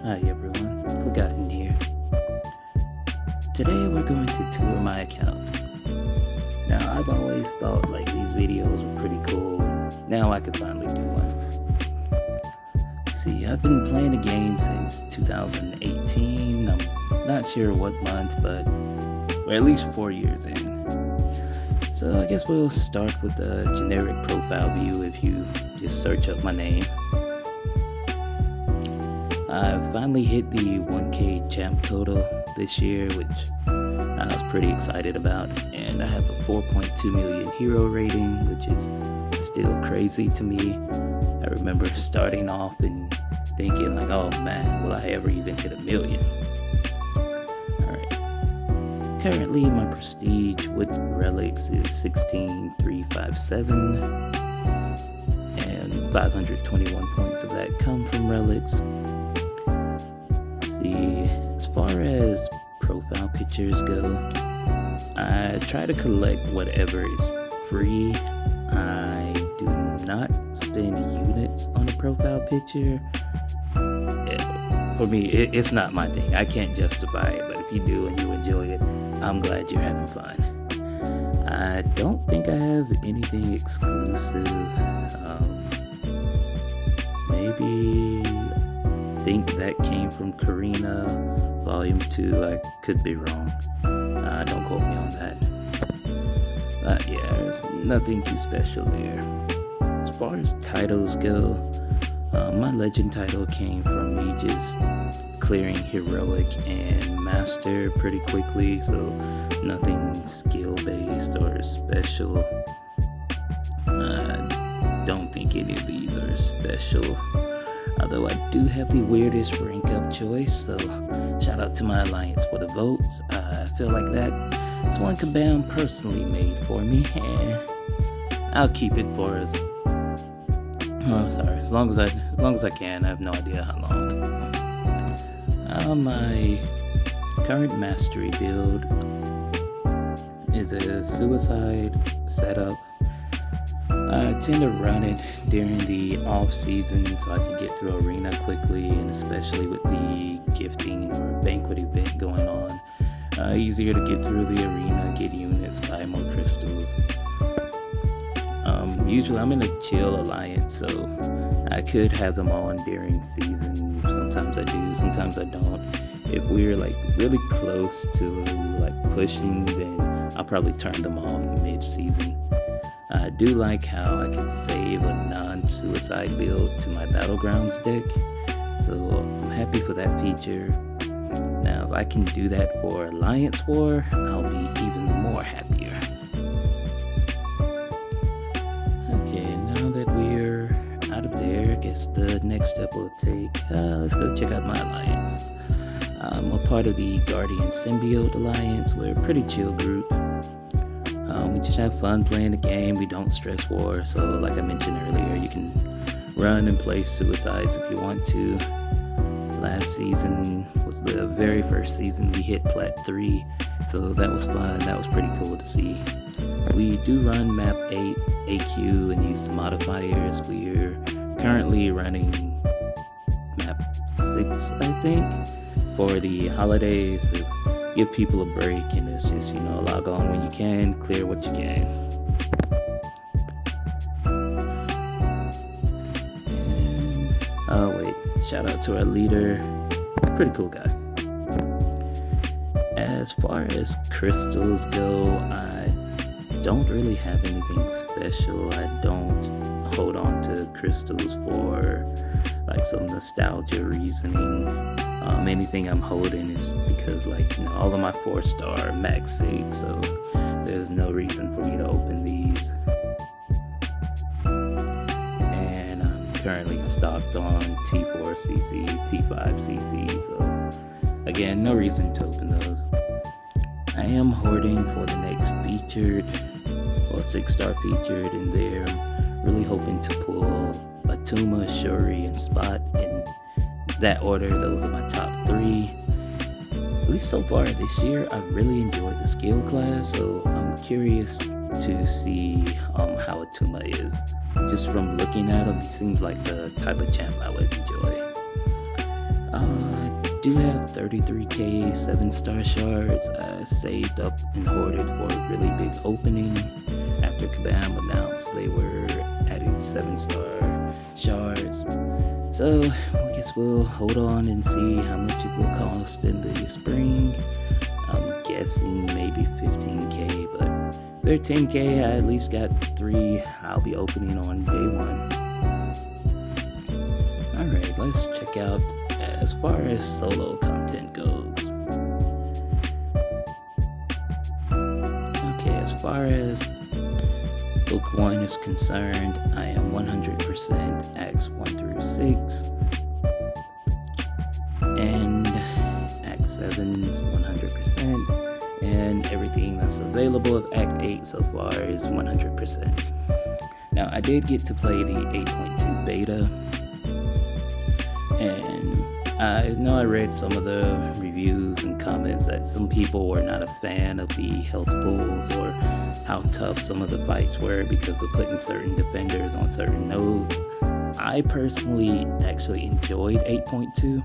Hi everyone, Forgotten here. Today we're going to tour my account. Now I've always thought like these videos were pretty cool. Now I could finally do one. See, I've been playing the game since 2018. I'm not sure what month, but we're at least 4 years in. So I guess we'll start with the generic profile view if you just search up my name. I finally hit the 1K champ total this year, which I was pretty excited about, and I have a 4.2 million hero rating, which is still crazy to me. I remember starting off and thinking like, oh man, will I ever even hit 1 million? Alright. Currently my prestige with relics is 16,357, and 521 points of that come from relics. As far as profile pictures go, I try to collect whatever is free. I do not spend units on a profile picture. For me, it's not my thing. I can't justify it, but if you do and you enjoy it, I'm glad you're having fun. I don't think I have anything exclusive. Maybe I think that came from Karina Volume 2. I could be wrong. Don't quote me on that. But yeah, there's nothing too special there. As far as titles go, my legend title came from me just clearing heroic and master pretty quickly, so nothing skill based or special. I don't think any of these are special. Although I do have the weirdest rank up choice, so shout out to my alliance for the votes. I feel like that's one Kabam personally made for me, and I'll keep it for as long as I can. I have no idea how long. My current mastery build is a suicide setup. I tend to run it during the off season so I can get through arena quickly, and especially with the gifting or banquet event going on, easier to get through the arena, get units, buy more crystals. Usually I'm in a chill alliance, so I could have them on during season. Sometimes I do, sometimes I don't. If we're like really close to like pushing, then I'll probably turn them off mid-season. I do like how I can save a non-suicide build to my Battlegrounds deck, so I'm happy for that feature. Now, if I can do that for Alliance War, I'll be even more happier. Okay, now that we're out of there, I guess the next step we'll take, let's go check out my alliance. I'm a part of the Guardian Symbiote Alliance. We're a pretty chill group. We just have fun playing the game. We don't stress war, so like I mentioned earlier, you can run and play suicides if you want to. Last season was the very first season we hit Plat 3, so that was fun. That was pretty cool to see. We do run map 8 AQ and use the modifiers. We're currently running map 6, I think, for the holidays. So give people a break, and it's just, log on when you can, clear what you can. And, shout out to our leader, pretty cool guy. As far as crystals go, I don't really have anything special. I don't hold on to crystals for like some nostalgia reasoning. Anything I'm holding is because all of my 4-star max sig, so there's no reason for me to open these. And I'm currently stocked on T4 CC, T5 CC, so again, no reason to open those. I am hoarding for the next featured, or 6-star featured, and there I'm really hoping to pull Atuma, Shuri, and Spot in that order. Those are my top 3. At least so far this year, I've really enjoyed the skill class, so I'm curious to see how Atuma is. Just from looking at him, he seems like the type of champ I would enjoy. do have 33k 7-star shards. I saved up and hoarded for a really big opening after Kabam announced they were adding 7-star shards. So I guess we'll hold on and see how much it will cost in the spring. I'm guessing maybe 15k, but if they're 10k, I at least got 3 I'll be opening on day 1. Alright, let's check out as far as solo content goes. Okay, as far as Book 1 is concerned, I am 100% Acts 1 through 6. And Act 7 is 100%. And everything that's available of Act 8 so far is 100%. Now, I did get to play the 8.2 beta. And I know I read some of the reviews and comments that some people were not a fan of the health pools or how tough some of the fights were because of putting certain defenders on certain nodes. I personally actually enjoyed 8.2.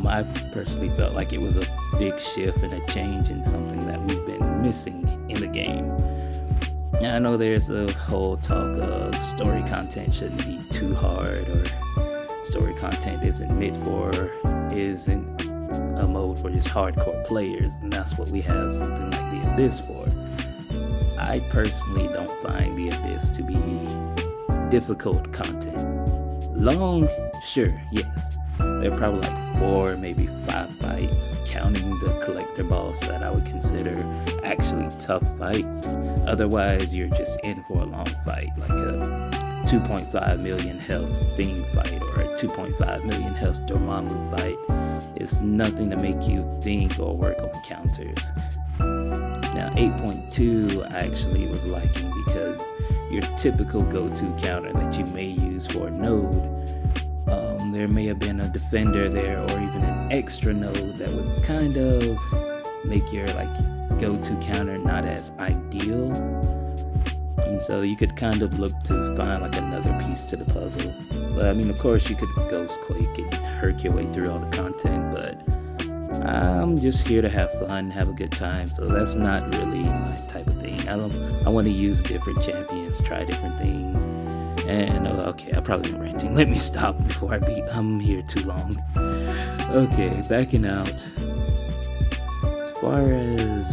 I personally felt like it was a big shift and a change in something that we've been missing in the game. Now, I know there's a whole talk of story content shouldn't be too hard, or story content isn't a mode for just hardcore players, and that's what we have something like the Abyss for. I personally don't find the Abyss to be difficult content. Long, sure, yes. There are probably like 4, maybe 5 fights, counting the collector boss, that I would consider actually tough fights. Otherwise, you're just in for a long fight, like a 2.5 million health Thing fight or a 2.5 million health Dormammu fight. It's nothing to make you think or work on counters. Now, 8.2 I actually was liking because your typical go-to counter that you may use for a node, there may have been a defender there or even an extra node that would kind of make your go-to counter not as ideal. And so you could kind of look to find another piece to the puzzle. But I mean, of course, you could Ghost Quake and herc your way through all the content, but I'm just here to have fun, have a good time, so that's not really my type of thing. I want to use different champions, try different things. And okay, I've probably been ranting. Let me stop before I'm here too long. Okay, backing out. As far as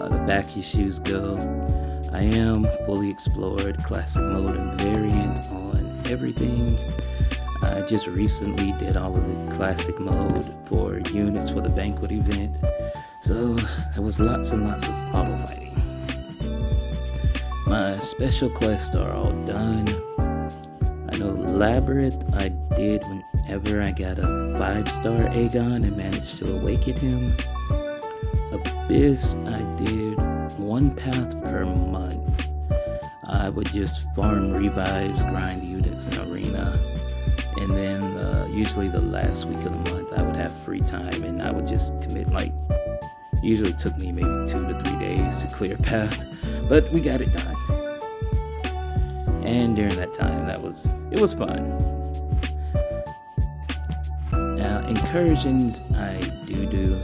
the back issues go, I am fully explored classic mode and variant on everything. I just recently did all of the classic mode for units for the banquet event, so there was lots and lots of auto fighting. My special quests are all done. I know Labyrinth I did whenever I got a 5-star Aegon and managed to awaken him. Abyss I did 1 path per month. I would just farm revives, grind units in arena, and then usually the last week of the month I would have free time and I would just commit usually it took me maybe 2 to 3 days to clear path, but we got it done. And during that time it was fun. Now, incursions I do.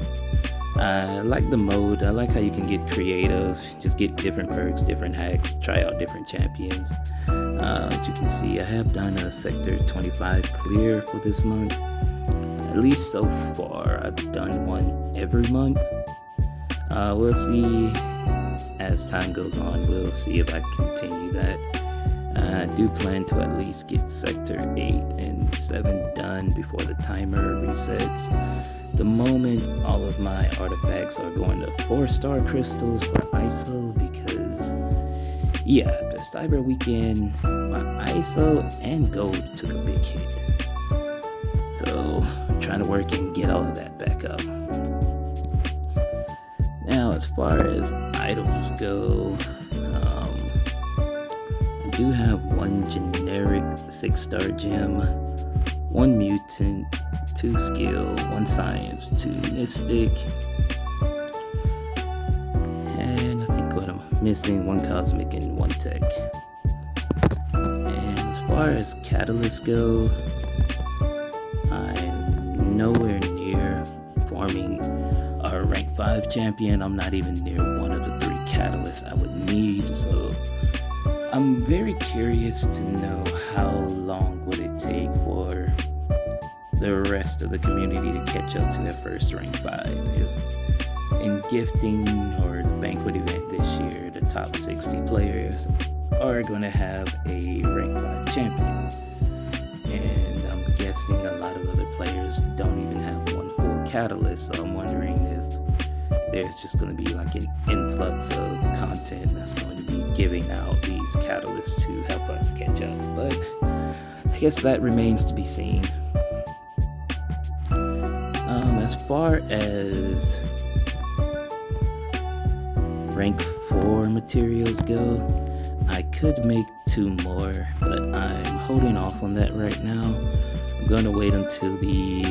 I like the mode. I like how you can get creative, just get different perks, different hacks, try out different champions. As you can see, I have done a Sector 25 clear for this month. At least so far, I've done one every month. We'll see as time goes on. We'll see if I continue that. I do plan to at least get Sector 8 and 7 done before the timer resets. The moment all of my artifacts are going to 4-star crystals for ISO, because the Cyber Weekend, my ISO and gold took a big hit. So I'm trying to work and get all of that back up. Now, as far as items go, I do have 1 generic 6-star gem, 1 mutant, 2 skill, 1 science, 2 mystic, and I think what I'm missing, 1 cosmic and 1 tech. And as far as catalysts go, I'm nowhere near forming a rank 5 champion. I'm not even near one of the 3 catalysts I would need, so I'm very curious to know how long would it take for the rest of the community to catch up to their first rank 5. If in gifting or the banquet event this year, the top 60 players are going to have a rank 5 champion, and I'm guessing a lot of other players don't even have one full catalyst, so I'm wondering if there's just going to be like an influx of content that's going to be giving out these catalysts to help us catch up, but I guess that remains to be seen. As far as rank 4 materials go, I could make 2 more, but I'm holding off on that right now. I'm going to wait until the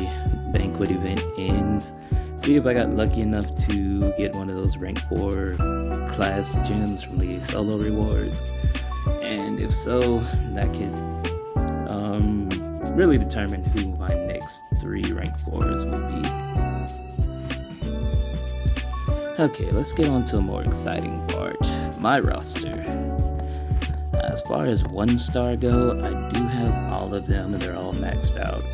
banquet event ends, see if I got lucky enough to get one of those rank 4 class gems from the solo rewards, and if so, that could really determine who my next 3 rank 4s will be. Okay, let's get on to a more exciting part, my roster. As far as 1-star go, I do have all of them and they're all maxed out.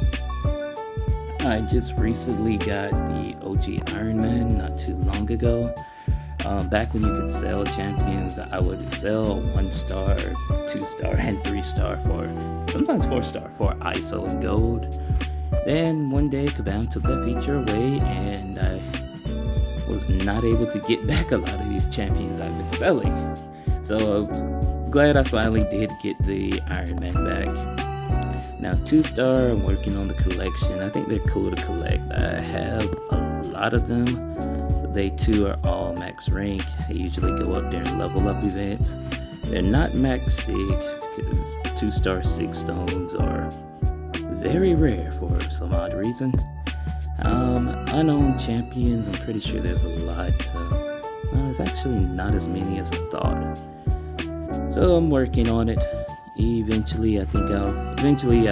I just recently got the OG Iron Man not too long ago. Back when you could sell champions, I would sell 1-star, 2-star, and 3-star for, sometimes 4-star for ISO and gold. Then one day Kabam took that feature away and I was not able to get back a lot of these champions I've been selling. So I'm glad I finally did get the Iron Man back. Now 2-star, I'm working on the collection. I think they're cool to collect. I have a lot of them. They too are all max rank. I usually go up during level up events. They're not max sig because 2-star 6 stones are very rare for some odd reason. Unknown champions, I'm pretty sure there's a lot. There's actually not as many as I thought. So I'm working on it. Eventually, I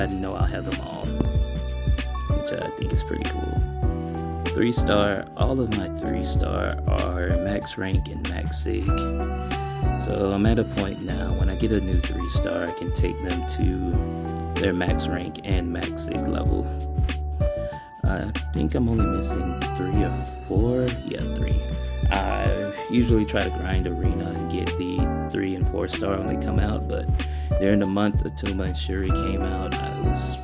know I'll have them all, which I think is pretty cool. 3-star, all of my 3-star are max rank and max sig. So I'm at a point now, when I get a new 3-star, I can take them to their max rank and max sig level. I think I'm only missing 3 or 4. Yeah, 3. I usually try to grind arena and get the 3 and 4-star when they come out, but during the month or 2 months Shuri came out, I was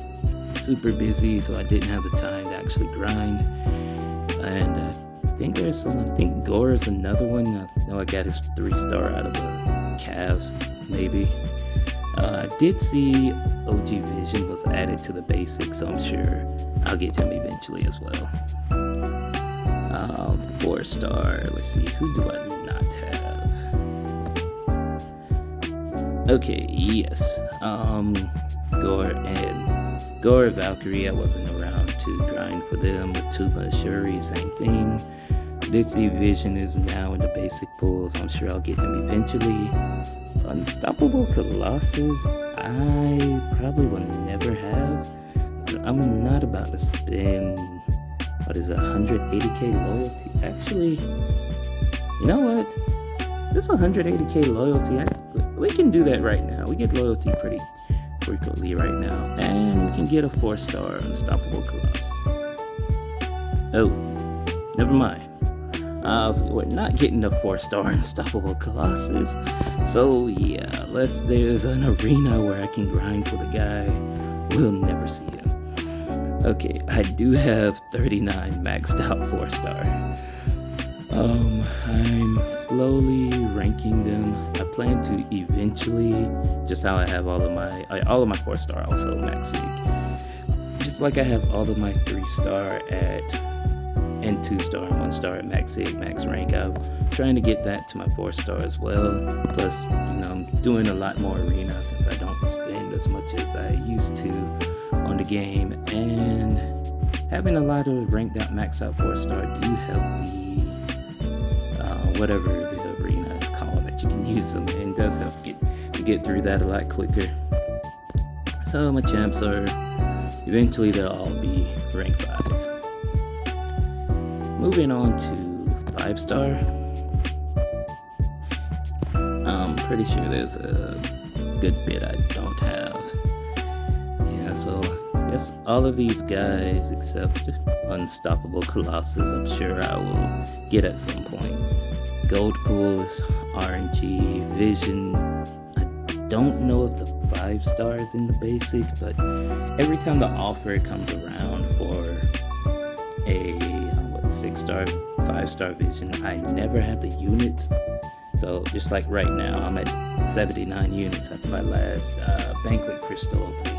super busy, so I didn't have the time to actually grind. And I think Gore is another one. I know I got his 3-star out of a Cav, maybe. I did see OG Vision was added to the basics, so I'm sure I'll get him eventually as well. 4-star, let's see, who do I not have? Okay, yes, Gore, Valkyrie, I wasn't around to grind for them. With Tuba, Shuri, same thing. Did see Vision is now in the basic pools. I'm sure I'll get him eventually. Unstoppable Colossus, I probably will never have. I'm not about to spend, 180k loyalty. Actually, you know what? This 180k loyalty, we can do that right now. We get loyalty pretty frequently right now, and we can get a 4-star Unstoppable Colossus. Oh, never mind. We're not getting a 4-star Unstoppable Colossus. So yeah, unless there's an arena where I can grind for the guy, we'll never see him. Okay, I do have 39 maxed out 4-star. I'm slowly ranking them. I plan to eventually, just how I have all of my 4-star also max sig. Just like I have all of my 3-star and 2-star and 1-star at max sig, max rank. I'm trying to get that to my 4-star as well. Plus, I'm doing a lot more arena since I don't spend as much as I used to on the game, and having a lot of ranked out maxed out 4-star do help the whatever the arena is called that you can use them in. Does help to get through that a lot quicker. So my champs are Eventually they'll all be rank 5. Moving on to 5-star. I'm pretty sure there's a good bit I don't have. Yeah, so I guess all of these guys except Unstoppable Colossus, I'm sure I will get at some point. Gold Pools, RNG, Vision. I don't know if the 5-star is in the basic, but every time the offer comes around for a 6-star, 5-star Vision, I never have the units. So just like right now, I'm at 79 units after my last Banquet Crystal opening.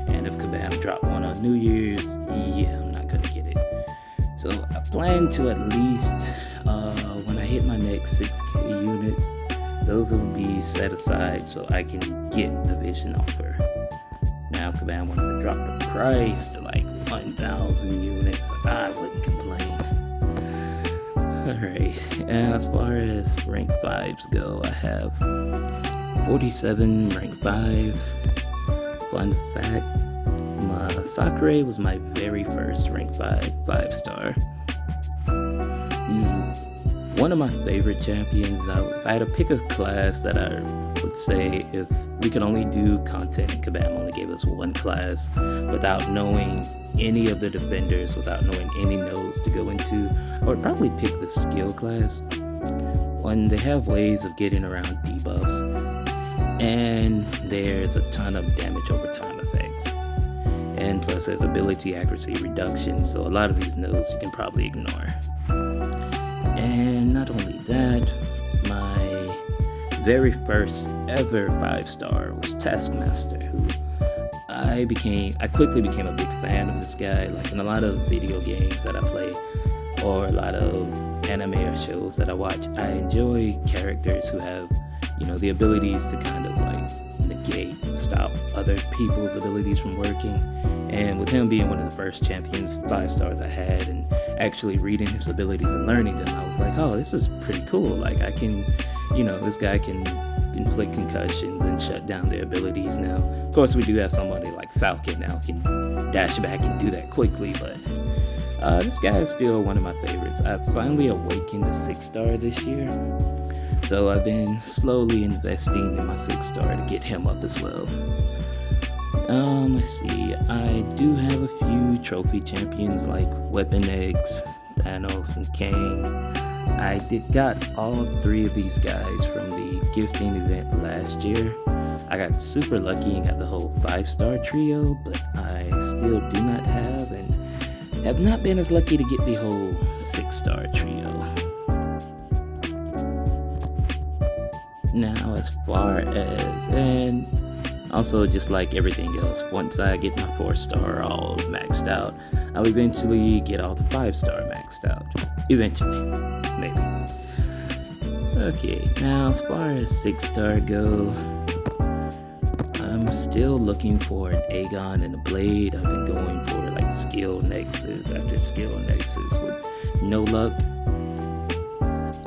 And if Kabam dropped one on New Year's, yeah, I'm not gonna get it. So I plan to at least, when I hit my next 6K units, those will be set aside so I can get the Vision offer. Now Kabam wanted to drop the price to like 1,000 units, I wouldn't complain. Alright, and as far as rank 5s go, I have 47 rank 5. Fun fact, my Sakura was my very first rank 5-star. One of my favorite champions. If I had to pick a class that I would say if we could only do content and Kabam only gave us one class without knowing any of the defenders, without knowing any nodes to go into, I would probably pick the skill class. One, they have ways of getting around debuffs, and there's a ton of damage over time effects. And plus there's ability accuracy reduction, so a lot of these nodes you can probably ignore. And not only that, my very first ever 5-star was Taskmaster, who I quickly became a big fan of this guy. Like in a lot of video games that I play, or a lot of anime or shows that I watch, I enjoy characters who have, the abilities to kind of like stop other people's abilities from working. And with him being one of the first champions 5-stars I had, and actually reading his abilities and learning them, I was like, oh, this is pretty cool. Like I can, this guy can inflict concussions and shut down their abilities now. Of course, we do have somebody like Falcon now who can dash back and do that quickly, but this guy is still one of my favorites. I finally awakened the 6-star this year, so I've been slowly investing in my 6-star to get him up as well. Let's see, I do have a few trophy champions like Weapon X, Thanos, and Kang. I got all 3 of these guys from the gifting event last year. I got super lucky and got the whole 5-star trio, but I still do not have, and have not been as lucky to get the whole 6-star trio. Now, as far as, and also just like everything else, once I get my 4-star all maxed out, I'll eventually get all the 5-star maxed out. Eventually, maybe. Okay, now as far as 6-star go, I'm still looking for an Aegon and a Blade. I've been going for like skill nexus after skill nexus with no luck.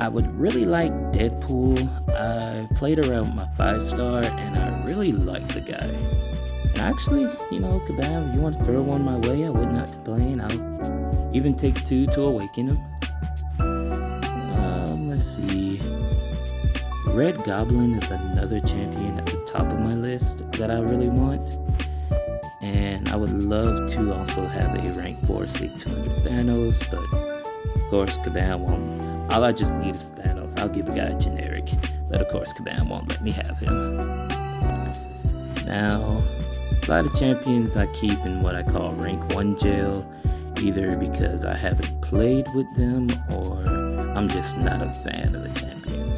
I would really like Deadpool. I played around with my 5-star and I really like the guy. And actually, Kabam, if you want to throw one my way, I would not complain. I'll even take 2 to awaken him. Let's see. Red Goblin is another champion at the top of my list that I really want. And I would love to also have a rank 4 Sleep 200 Thanos, but of course Kabam won't. All I just need is Thanos. I'll give the guy a generic, but of course Kabam won't let me have him. Now, a lot of champions I keep in what I call rank 1 jail, either because I haven't played with them or I'm just not a fan of the champion.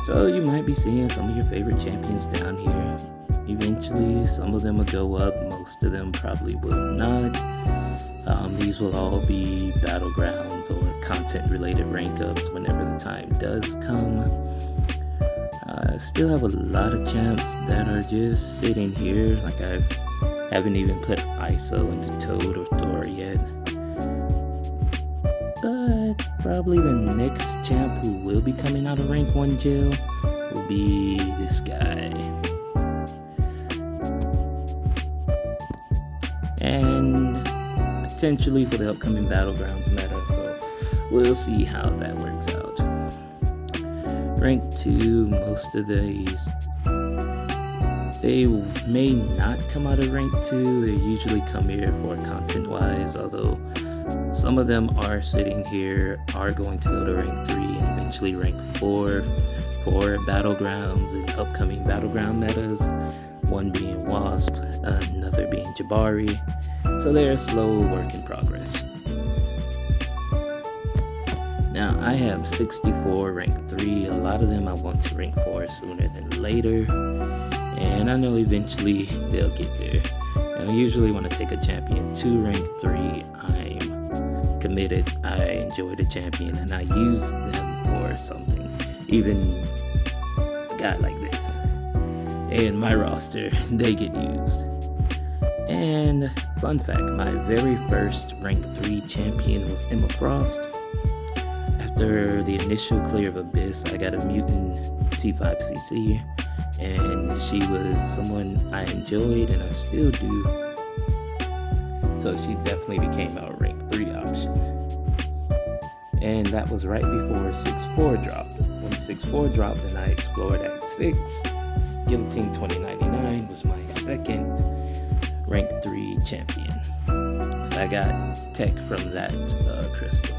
So you might be seeing some of your favorite champions down here. Eventually, some of them will go up, most of them probably will not. These will all be battlegrounds or content-related rank ups whenever the time does come. I still have a lot of champs that are just sitting here, like I haven't even put ISO into Toad or Thor yet. But probably the next champ who will be coming out of rank 1 jail will be this guy. and potentially for the upcoming Battlegrounds meta, so we'll see how that works out. Rank 2, most of these, they may not come out of rank 2. They usually come here for content wise, although some of them are sitting here, are going to go to rank 3 and eventually rank 4 for Battlegrounds and upcoming Battleground metas, one being Wasp, another being Jabari, so they're a slow work in progress. Now I have 64 rank 3, a lot of them I want to rank 4 sooner than later, and I know eventually they'll get there. Now usually when I take a champion to rank 3, I'm committed, I enjoy the champion, and I use them for something. Even a guy like this in my roster, they get used. And fun fact, my very first rank 3 champion was Emma Frost. After the initial clear of Abyss, I got a mutant T5CC, and she was someone I enjoyed and I still do, so she definitely became our rank 3 option. And that was right before 6-4 dropped. When 6-4 dropped and I explored Act 6, Guillotine 2099 was my second rank 3 champion. I got tech from that crystal.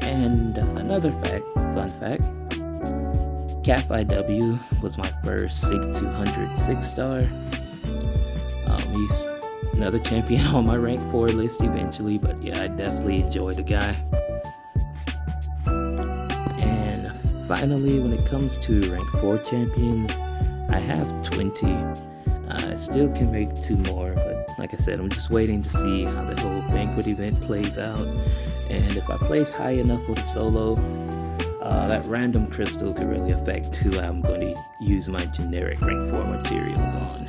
And another fun fact, Cap IW was my first SIG 200 6-star. He's another champion on my rank 4 list eventually, but yeah, I definitely enjoy the guy. And finally, when it comes to rank 4 champions, I have 20. I still can make 2 more, but like I said, I'm just waiting to see how the whole banquet event plays out. And if I place high enough with a solo, that random crystal could really affect who I'm going to use my generic rank 4 materials on.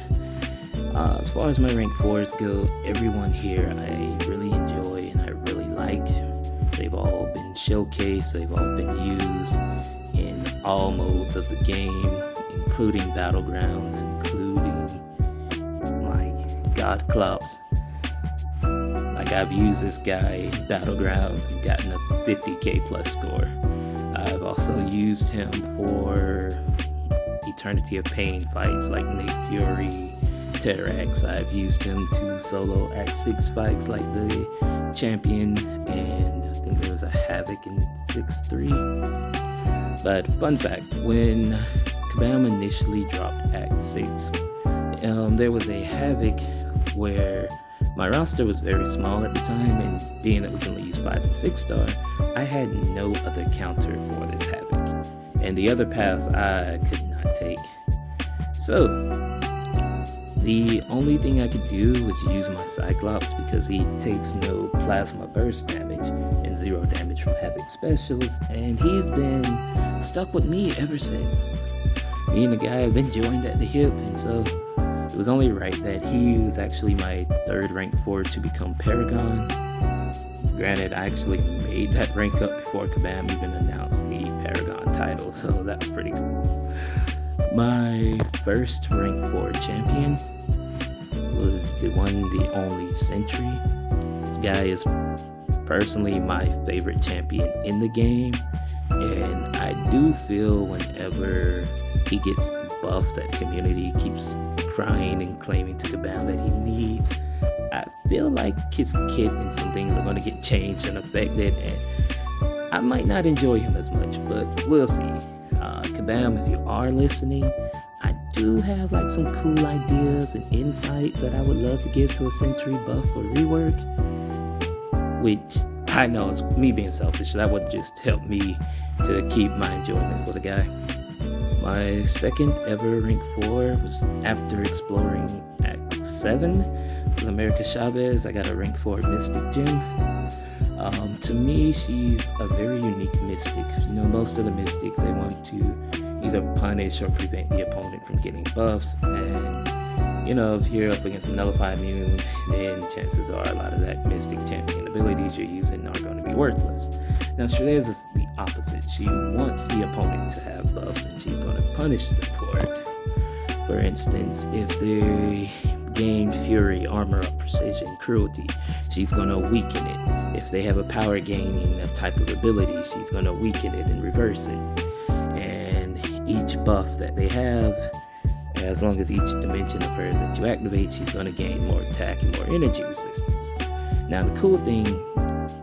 As far as my rank 4s go, everyone here I really enjoy and I really like. They've all been showcased, they've all been used in all modes of the game, including Battlegrounds, including my God Klops. Like, I've used this guy in Battlegrounds and gotten a 50k plus score. I've also used him for Eternity of Pain fights like Nick Fury, Terrax. I've used him to solo Act 6 fights like the Champion, and I think there was a Havoc in 6-3. But fun fact, when Kabam initially dropped Act 6, there was a Havoc where my roster was very small at the time, and being that we can only use 5 and 6 star, I had no other counter for this Havoc, and the other paths I could not take. So the only thing I could do was use my Cyclops, because he takes no plasma burst damage and 0 damage from Havoc specials, and he's been stuck with me ever since. Me and the guy have been joined at the hip, and so it was only right that he was actually my 3rd rank 4 to become Paragon. Granted, I actually made that rank up before Kabam even announced the Paragon title, so that was pretty cool. My first rank 4 champion was the only Sentry. This guy is personally my favorite champion in the game, and I do feel whenever he gets the buff that the community keeps crying and claiming to Kabam that he needs, I feel like his kit and some things are going to get changed and affected, and I might not enjoy him as much, but we'll see. Kabam, if you are listening, I do have like some cool ideas and insights that I would love to give to a Sentry buff or rework, which I know is me being selfish. That would just help me to keep my enjoyment for the guy. My second ever rank 4 was after exploring Act 7. It was America Chavez. I got a rank 4 Mystic Gem. To me, she's a very unique Mystic. You know, most of the Mystics, they want to either punish or prevent the opponent from getting buffs. And, you know, if you're up against a Nullified Immune, then chances are a lot of that Mystic champion abilities you're using are going to be worthless. Now, Chavez is the opposite. She wants the opponent to have buffs, and she's going to punish them for it. For instance, if they gain fury, armor up, precision, cruelty, she's going to weaken it. If they have a power gaining type of ability, she's going to weaken it and reverse it. And each buff that they have, as long as each dimension of hers that you activate, she's going to gain more attack and more energy resistance. Now the cool thing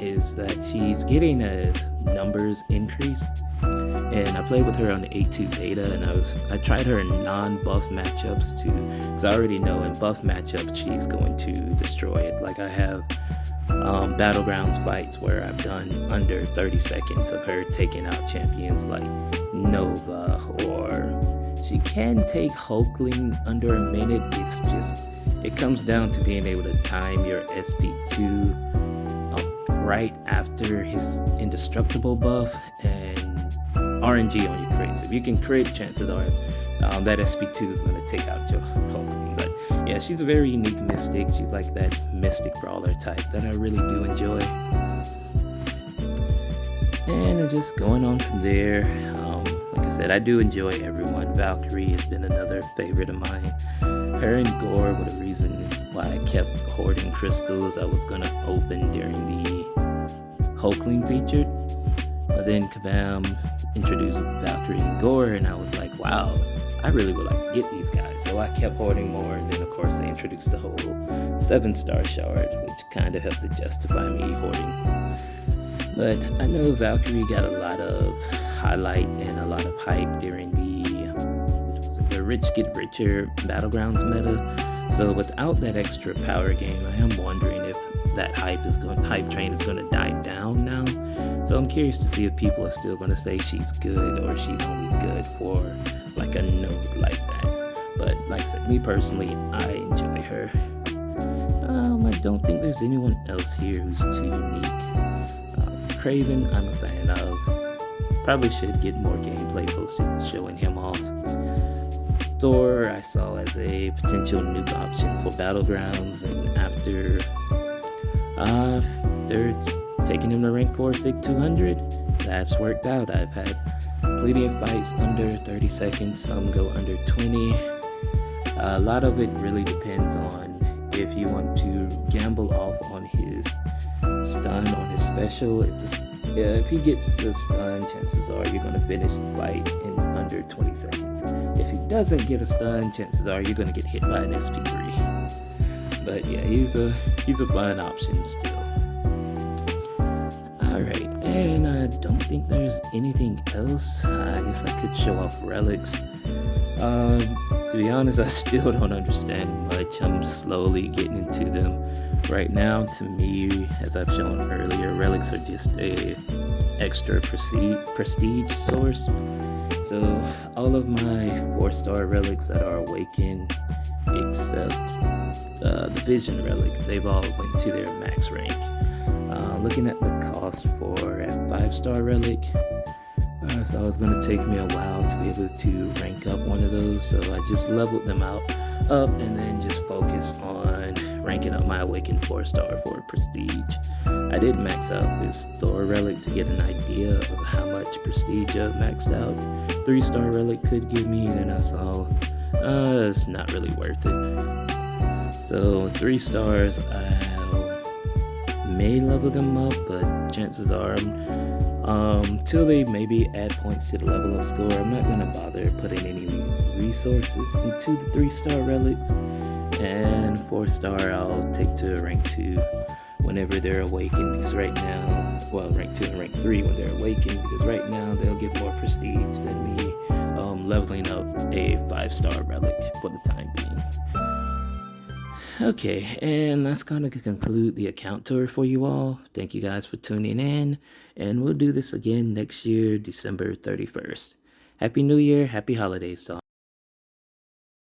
is that she's getting a numbers increase, and I played with her on the A2 beta, and I tried her in non-buff matchups too, because I already know in buff matchups she's going to destroy it. Like I have battlegrounds fights where I've done under 30 seconds of her taking out champions like Nova, or she can take Hulkling under a minute. It's just, it comes down to being able to time your SP2 right after his indestructible buff and RNG on your crits. If you can crit, chances are that SP2 is going to take out your Hulkling. But yeah, she's a very unique mystic. She's like that mystic brawler type that I really do enjoy. And just going on from there, like I said, I do enjoy everyone. Valkyrie has been another favorite of mine. Her and Gore were the reason why I kept hoarding crystals I was going to open during the Hulkling featured. But then Kabam introduced Valkyrie and Gore, and I was like, wow, I really would like to get these guys. So I kept hoarding more, and then of course they introduced the whole 7-star shard, which kind of helped to justify me hoarding. But I know Valkyrie got a lot of highlight and a lot of hype during the rich get richer battlegrounds meta. So without that extra power game, I am wondering if that hype train is going to die down now. So I'm curious to see if people are still going to say she's good, or she's only good for like a node like that. But like I said, me personally, I enjoy her. I don't think there's anyone else here who's too unique. Craven, I'm a fan of. Probably should get more gameplay posted showing him off. Thor, I saw as a potential nuke option for battlegrounds, and after they're taking him to rank 4 sig 200, that's worked out. I've had plenty of fights under 30 seconds, some go under 20. A lot of it really depends on if you want to gamble off on his stun on his special. If he gets the stun, chances are you're going to finish the fight in under 20 seconds. If he doesn't get a stun, chances are you're going to get hit by an SP3. But yeah, he's a fun option still. Alright, and I don't think there's anything else. I guess I could show off relics. To be honest, I still don't understand much. I'm slowly getting into them. Right now, to me, as I've shown earlier, relics are just a extra prestige source. So all of my 4-star relics that are awakened, except the vision relic, they've all went to their max rank. Looking at the cost for a 5-star relic, so it's going to take me a while to be able to rank up one of those. So I just leveled them up, and then just focus on ranking up my awakened 4-star for prestige. I did max out this Thor relic to get an idea of how much prestige I've maxed out 3-star relic could give me, and then I saw it's not really worth it. So 3 stars, I may level them up, but chances are till they maybe add points to the level up score, I'm not going to bother putting any resources into the 3-star relics. And 4-star I'll take to rank 2 whenever they're awakened, because right now, well, rank 2 and rank 3 when they're awakened, because right now they'll get more prestige than me leveling up a 5-star relic for the time being. Okay, and that's going to conclude the account tour for you all. Thank you guys for tuning in, and we'll do this again next year, December 31st. Happy New Year, happy holidays to all.